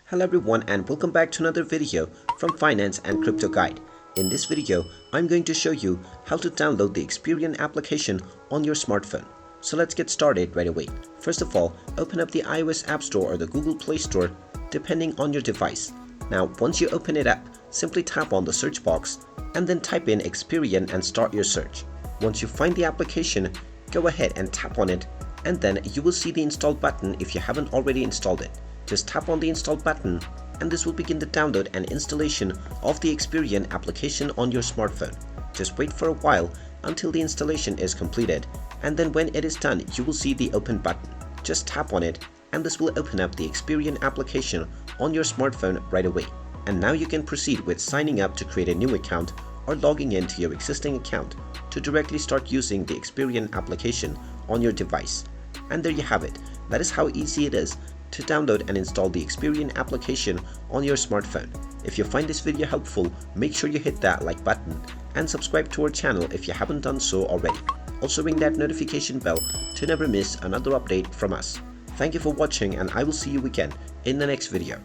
Hello everyone and welcome back to another video from Finance and Crypto Guide. In this video, I'm going to show you how to download the Experian application on your smartphone. So let's get started right away. First of all, open up the iOS App Store or the Google Play Store depending on your device. Now once you open it up, simply tap on the search box and then type in Experian and start your search. Once you find the application, go ahead and tap on it and then you will see the install button if you haven't already installed it. Just tap on the install button and this will begin the download and installation of the Experian application on your smartphone. Just wait for a while until the installation is completed, and then when it is done you will see the open button. Just tap on it and this will open up the Experian application on your smartphone right away. And now you can proceed with signing up to create a new account or logging into your existing account to directly start using the Experian application on your device. And there you have it. That is how easy it is to download and install the Experian application on your smartphone. If you find this video helpful, make sure you hit that like button and subscribe to our channel if you haven't done so already. Also ring that notification bell to never miss another update from us. Thank you for watching and I will see you again in the next video.